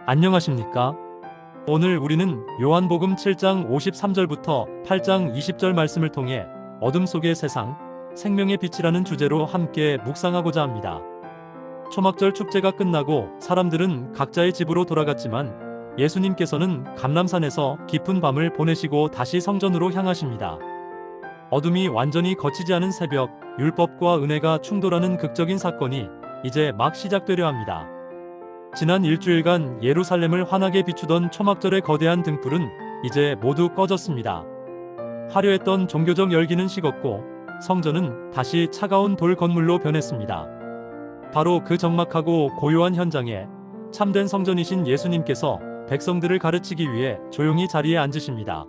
안녕하십니까? 오늘 우리는 요한복음 7장 53절부터 8장 20절 말씀을 통해 어둠 속의 세상, 생명의 빛이라는 주제로 함께 묵상하고자 합니다. 초막절 축제가 끝나고 사람들은 각자의 집으로 돌아갔지만 예수님께서는 감람산에서 깊은 밤을 보내시고 다시 성전으로 향하십니다. 어둠이 완전히 거치지 않은 새벽, 율법과 은혜가 충돌하는 극적인 사건이 이제 막 시작되려 합니다. 지난 일주일간 예루살렘을 환하게 비추던 초막절의 거대한 등불은 이제 모두 꺼졌습니다. 화려했던 종교적 열기는 식었고 성전은 다시 차가운 돌 건물로 변했습니다. 바로 그 적막하고 고요한 현장에 참된 성전이신 예수님께서 백성들을 가르치기 위해 조용히 자리에 앉으십니다.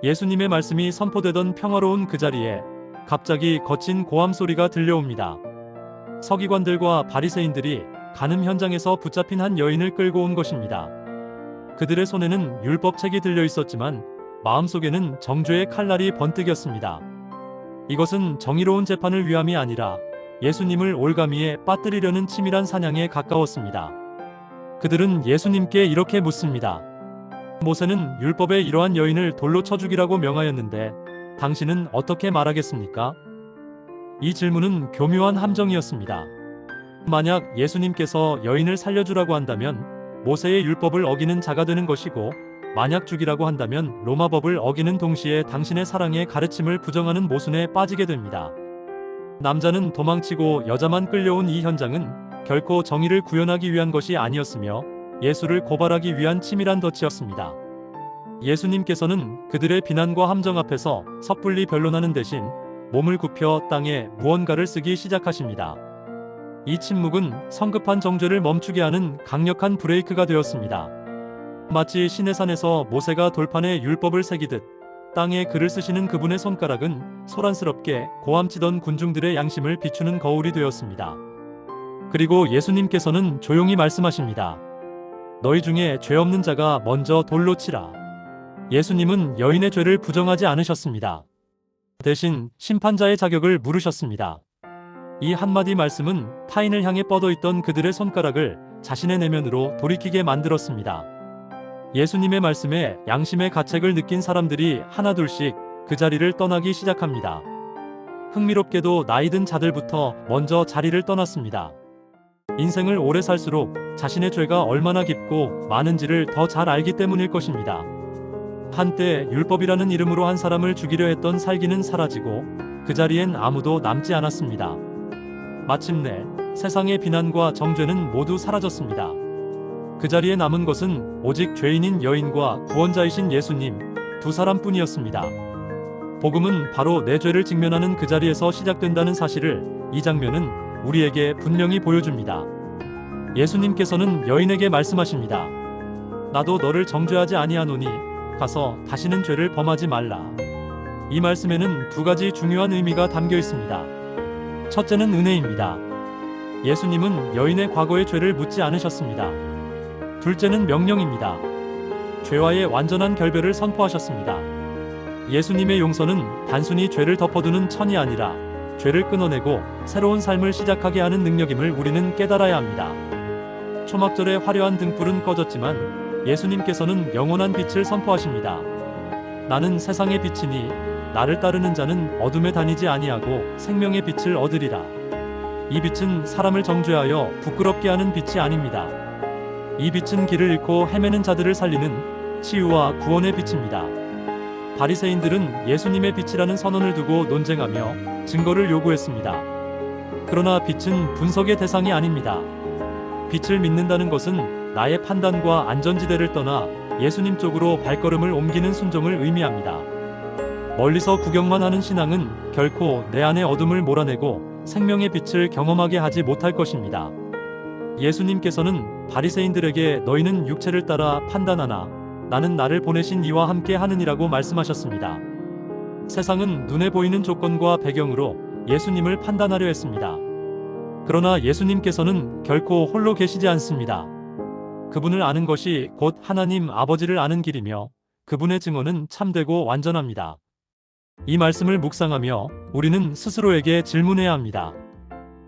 예수님의 말씀이 선포되던 평화로운 그 자리에 갑자기 거친 고함 소리가 들려옵니다. 서기관들과 바리새인들이 간음 현장에서 붙잡힌 한 여인을 끌고 온 것입니다. 그들의 손에는 율법책이 들려 있었지만 마음속에는 정죄의 칼날이 번뜩였습니다. 이것은 정의로운 재판을 위함이 아니라 예수님을 올가미에 빠뜨리려는 치밀한 사냥에 가까웠습니다. 그들은 예수님께 이렇게 묻습니다. 모세는 율법에 이러한 여인을 돌로 쳐 죽이라고 명하였는데 당신은 어떻게 말하겠습니까? 이 질문은 교묘한 함정이었습니다. 만약 예수님께서 여인을 살려주라고 한다면 모세의 율법을 어기는 자가 되는 것이고, 만약 죽이라고 한다면 로마법을 어기는 동시에 당신의 사랑의 가르침을 부정하는 모순에 빠지게 됩니다. 남자는 도망치고 여자만 끌려온 이 현장은 결코 정의를 구현하기 위한 것이 아니었으며 예수를 고발하기 위한 치밀한 덫이었습니다. 예수님께서는 그들의 비난과 함정 앞에서 섣불리 변론하는 대신 몸을 굽혀 땅에 무언가를 쓰기 시작하십니다. 이 침묵은 성급한 정죄를 멈추게 하는 강력한 브레이크가 되었습니다. 마치 시내산에서 모세가 돌판에 율법을 새기듯 땅에 글을 쓰시는 그분의 손가락은 소란스럽게 고함치던 군중들의 양심을 비추는 거울이 되었습니다. 그리고 예수님께서는 조용히 말씀하십니다. 너희 중에 죄 없는 자가 먼저 돌로 치라. 예수님은 여인의 죄를 부정하지 않으셨습니다. 대신 심판자의 자격을 물으셨습니다. 이 한마디 말씀은 타인을 향해 뻗어있던 그들의 손가락을 자신의 내면으로 돌이키게 만들었습니다. 예수님의 말씀에 양심의 가책을 느낀 사람들이 하나둘씩 그 자리를 떠나기 시작합니다. 흥미롭게도 나이든 자들부터 먼저 자리를 떠났습니다. 인생을 오래 살수록 자신의 죄가 얼마나 깊고 많은지를 더 잘 알기 때문일 것입니다. 한때 율법이라는 이름으로 한 사람을 죽이려 했던 살기는 사라지고 그 자리엔 아무도 남지 않았습니다. 마침내 세상의 비난과 정죄는 모두 사라졌습니다. 그 자리에 남은 것은 오직 죄인인 여인과 구원자이신 예수님 두 사람뿐이었습니다. 복음은 바로 내 죄를 직면하는 그 자리에서 시작된다는 사실을 이 장면은 우리에게 분명히 보여줍니다. 예수님께서는 여인에게 말씀하십니다. 나도 너를 정죄하지 아니하노니 가서 다시는 죄를 범하지 말라. 이 말씀에는 두 가지 중요한 의미가 담겨 있습니다. 첫째는 은혜입니다. 예수님은 여인의 과거의 죄를 묻지 않으셨습니다. 둘째는 명령입니다. 죄와의 완전한 결별을 선포하셨습니다. 예수님의 용서는 단순히 죄를 덮어두는 천이 아니라 죄를 끊어내고 새로운 삶을 시작하게 하는 능력임을 우리는 깨달아야 합니다. 초막절의 화려한 등불은 꺼졌지만 예수님께서는 영원한 빛을 선포하십니다. 나는 세상의 빛이니 나를 따르는 자는 어둠에 다니지 아니하고 생명의 빛을 얻으리라. 이 빛은 사람을 정죄하여 부끄럽게 하는 빛이 아닙니다. 이 빛은 길을 잃고 헤매는 자들을 살리는 치유와 구원의 빛입니다. 바리새인들은 예수님의 빛이라는 선언을 두고 논쟁하며 증거를 요구했습니다. 그러나 빛은 분석의 대상이 아닙니다. 빛을 믿는다는 것은 나의 판단과 안전지대를 떠나 예수님 쪽으로 발걸음을 옮기는 순종을 의미합니다. 멀리서 구경만 하는 신앙은 결코 내 안의 어둠을 몰아내고 생명의 빛을 경험하게 하지 못할 것입니다. 예수님께서는 바리새인들에게 너희는 육체를 따라 판단하나 나는 나를 보내신 이와 함께 하느니라고 말씀하셨습니다. 세상은 눈에 보이는 조건과 배경으로 예수님을 판단하려 했습니다. 그러나 예수님께서는 결코 홀로 계시지 않습니다. 그분을 아는 것이 곧 하나님 아버지를 아는 길이며 그분의 증언은 참되고 완전합니다. 이 말씀을 묵상하며 우리는 스스로에게 질문해야 합니다.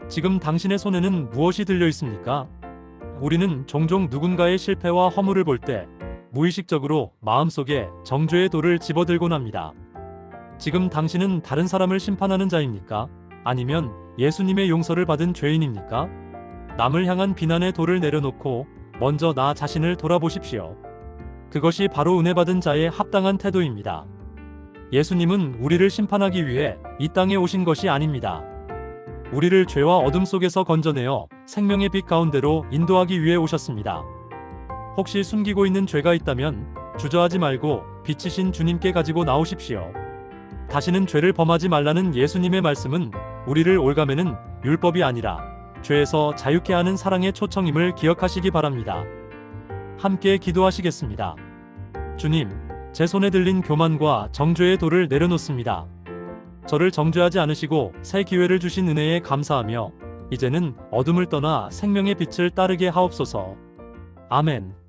지금 당신의 손에는 무엇이 들려 있습니까? 우리는 종종 누군가의 실패와 허물을 볼 때 무의식적으로 마음속에 정죄의 돌을 집어들곤 합니다. 지금 당신은 다른 사람을 심판하는 자입니까? 아니면 예수님의 용서를 받은 죄인입니까? 남을 향한 비난의 돌을 내려놓고 먼저 나 자신을 돌아보십시오. 그것이 바로 은혜 받은 자의 합당한 태도입니다. 예수님은 우리를 심판하기 위해 이 땅에 오신 것이 아닙니다. 우리를 죄와 어둠 속에서 건져내어 생명의 빛 가운데로 인도하기 위해 오셨습니다. 혹시 숨기고 있는 죄가 있다면 주저하지 말고 빛이신 주님께 가지고 나오십시오. 다시는 죄를 범하지 말라는 예수님의 말씀은 우리를 올가매는 율법이 아니라 죄에서 자유케 하는 사랑의 초청임을 기억하시기 바랍니다. 함께 기도하시겠습니다. 주님, 제 손에 들린 교만과 정죄의 돌을 내려놓습니다. 저를 정죄하지 않으시고 새 기회를 주신 은혜에 감사하며 이제는 어둠을 떠나 생명의 빛을 따르게 하옵소서. 아멘.